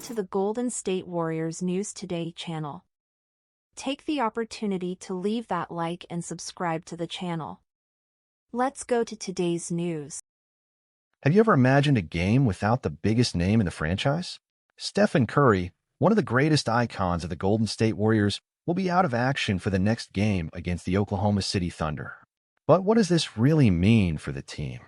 to the Golden State Warriors News Today channel. Take the opportunity to leave that like and subscribe to the channel. Let's go to today's news. Have you ever imagined a game without the biggest name in the franchise? Stephen Curry, one of the greatest icons of the Golden State Warriors, will be out of action for the next game against the Oklahoma City Thunder. But what does this really mean for the team?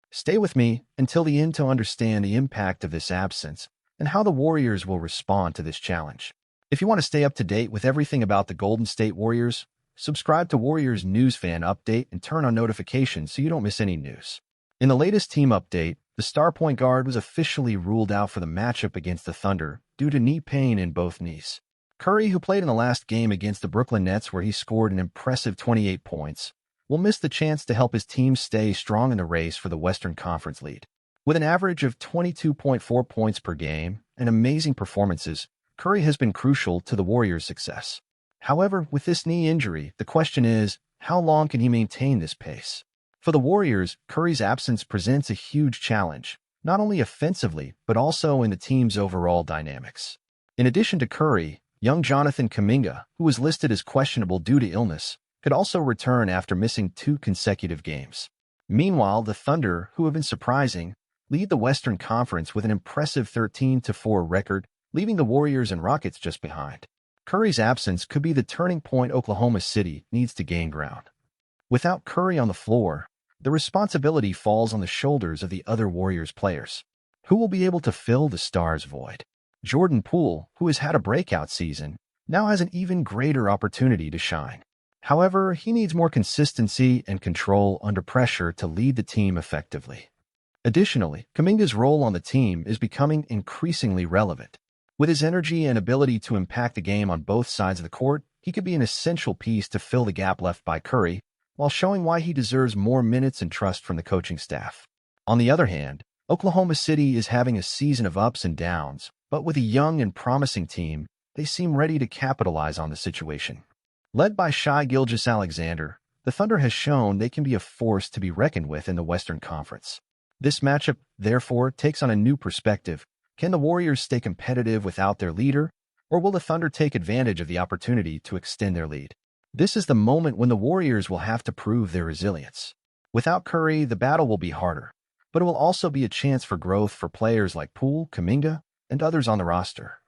Stay with me until the end to understand the impact of this absence and how the Warriors will respond to this challenge. If you want to stay up to date with everything about the Golden State Warriors, subscribe to Warriors News Fan Update and turn on notifications so you don't miss any news. In the latest team update, the star point guard was officially ruled out for the matchup against the Thunder due to knee pain in both knees. Curry, who played in the last game against the Brooklyn Nets where he scored an impressive 28 points, will miss the chance to help his team stay strong in the race for the Western Conference lead. With an average of 22.4 points per game and amazing performances, Curry has been crucial to the Warriors' success. However, with this knee injury, the question is, how long can he maintain this pace? For the Warriors, Curry's absence presents a huge challenge, not only offensively, but also in the team's overall dynamics. In addition to Curry, young Jonathan Kuminga, who was listed as questionable due to illness, could also return after missing 2 consecutive games. Meanwhile, the Thunder, who have been surprising, lead the Western Conference with an impressive 13-4 record, leaving the Warriors and Rockets just behind. Curry's absence could be the turning point Oklahoma City needs to gain ground. Without Curry on the floor, the responsibility falls on the shoulders of the other Warriors players. Who will be able to fill the star's void? Jordan Poole, who has had a breakout season, now has an even greater opportunity to shine. However, he needs more consistency and control under pressure to lead the team effectively. Additionally, Kuminga's role on the team is becoming increasingly relevant. With his energy and ability to impact the game on both sides of the court, he could be an essential piece to fill the gap left by Curry, while showing why he deserves more minutes and trust from the coaching staff. On the other hand, Oklahoma City is having a season of ups and downs, but with a young and promising team, they seem ready to capitalize on the situation. Led by Shai Gilgeous-Alexander, the Thunder has shown they can be a force to be reckoned with in the Western Conference. This matchup, therefore, takes on a new perspective. Can the Warriors stay competitive without their leader, or will the Thunder take advantage of the opportunity to extend their lead? This is the moment when the Warriors will have to prove their resilience. Without Curry, the battle will be harder, but it will also be a chance for growth for players like Poole, Kuminga, and others on the roster.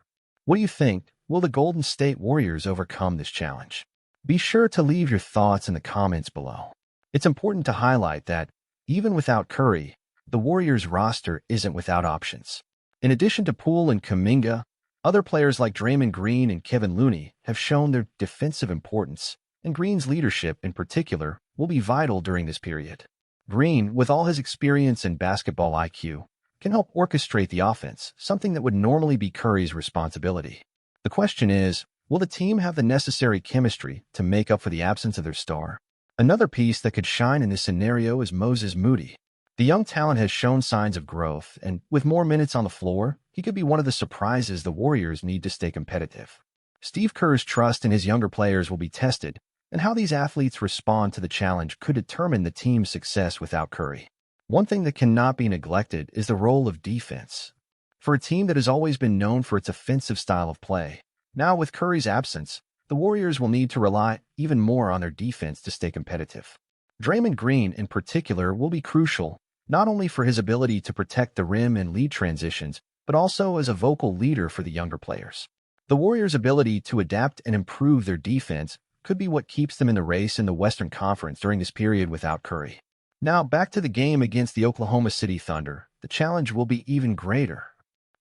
What do you think? Will the Golden State Warriors overcome this challenge? Be sure to leave your thoughts in the comments below. It's important to highlight that, even without Curry, the Warriors roster isn't without options. In addition to Poole and Kuminga, other players like Draymond Green and Kevin Looney have shown their defensive importance, and Green's leadership in particular will be vital during this period. Green, with all his experience and basketball IQ, can help orchestrate the offense, something that would normally be Curry's responsibility. The question is, will the team have the necessary chemistry to make up for the absence of their star? Another piece that could shine in this scenario is Moses Moody. The young talent has shown signs of growth, and with more minutes on the floor, he could be one of the surprises the Warriors need to stay competitive. Steve Kerr's trust in his younger players will be tested, and how these athletes respond to the challenge could determine the team's success without Curry. One thing that cannot be neglected is the role of defense. For a team that has always been known for its offensive style of play, now with Curry's absence, the Warriors will need to rely even more on their defense to stay competitive. Draymond Green, in particular, will be crucial, not only for his ability to protect the rim and lead transitions, but also as a vocal leader for the younger players. The Warriors' ability to adapt and improve their defense could be what keeps them in the race in the Western Conference during this period without Curry. Now, back to the game against the Oklahoma City Thunder. The challenge will be even greater.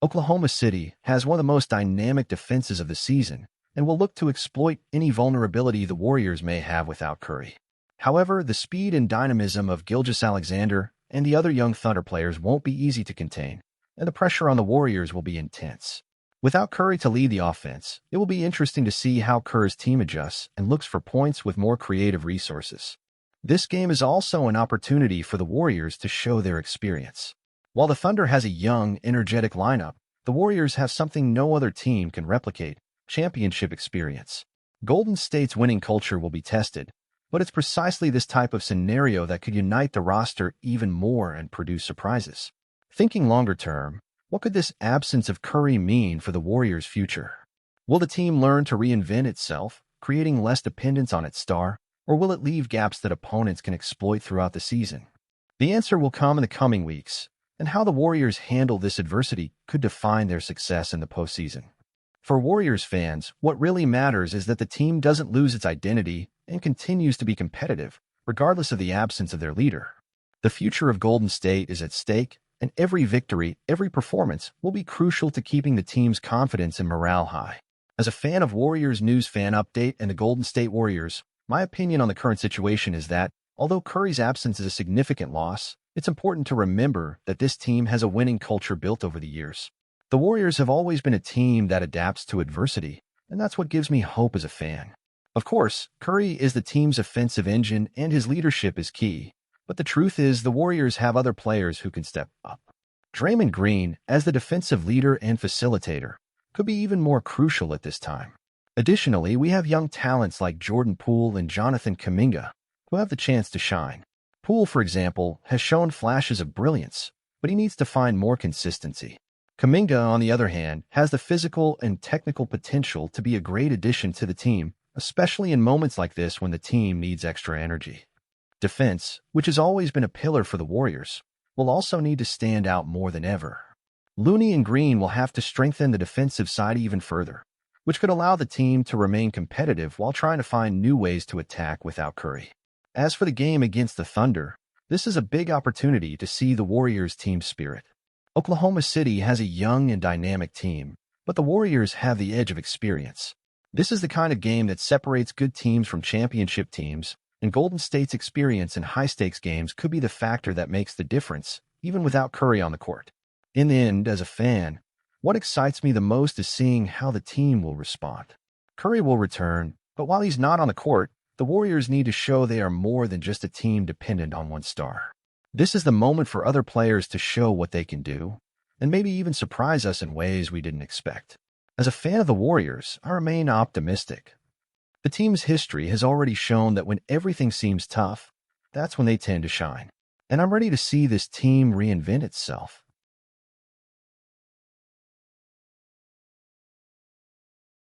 Oklahoma City has one of the most dynamic defenses of the season and will look to exploit any vulnerability the Warriors may have without Curry. However, the speed and dynamism of Gilgeous-Alexander and the other young Thunder players won't be easy to contain, and the pressure on the Warriors will be intense. Without Curry to lead the offense, it will be interesting to see how Kerr's team adjusts and looks for points with more creative resources. This game is also an opportunity for the Warriors to show their experience. While the Thunder has a young, energetic lineup, the Warriors have something no other team can replicate: championship experience. Golden State's winning culture will be tested, but it's precisely this type of scenario that could unite the roster even more and produce surprises. Thinking longer term, What could this absence of Curry mean for the Warriors' future? Will the team learn to reinvent itself, creating less dependence on its star, or will it leave gaps that opponents can exploit throughout the season? The answer will come in the coming weeks, and how the Warriors handle this adversity could define their success in the postseason. For Warriors fans, what really matters is that the team doesn't lose its identity and continues to be competitive, regardless of the absence of their leader. The future of Golden State is at stake, and every victory, every performance will be crucial to keeping the team's confidence and morale high. As a fan of Warriors News Fan Update and the Golden State Warriors, my opinion on the current situation is that, although Curry's absence is a significant loss, it's important to remember that this team has a winning culture built over the years. The Warriors have always been a team that adapts to adversity, and that's what gives me hope as a fan. Of course, Curry is the team's offensive engine and his leadership is key, but the truth is the Warriors have other players who can step up. Draymond Green, as the defensive leader and facilitator, could be even more crucial at this time. Additionally, we have young talents like Jordan Poole and Jonathan Kuminga who have the chance to shine. Poole, for example, has shown flashes of brilliance, but he needs to find more consistency. Kuminga, on the other hand, has the physical and technical potential to be a great addition to the team, especially in moments like this when the team needs extra energy. Defense, which has always been a pillar for the Warriors, will also need to stand out more than ever. Looney and Green will have to strengthen the defensive side even further, which could allow the team to remain competitive while trying to find new ways to attack without Curry. As for the game against the Thunder, this is a big opportunity to see the Warriors' team spirit. Oklahoma City has a young and dynamic team, but the Warriors have the edge of experience. This is the kind of game that separates good teams from championship teams, and Golden State's experience in high-stakes games could be the factor that makes the difference, even without Curry on the court. In the end, as a fan, what excites me the most is seeing how the team will respond. Curry will return, but while he's not on the court, the Warriors need to show they are more than just a team dependent on one star. This is the moment for other players to show what they can do, and maybe even surprise us in ways we didn't expect. As a fan of the Warriors, I remain optimistic. The team's history has already shown that when everything seems tough, that's when they tend to shine. And I'm ready to see this team reinvent itself,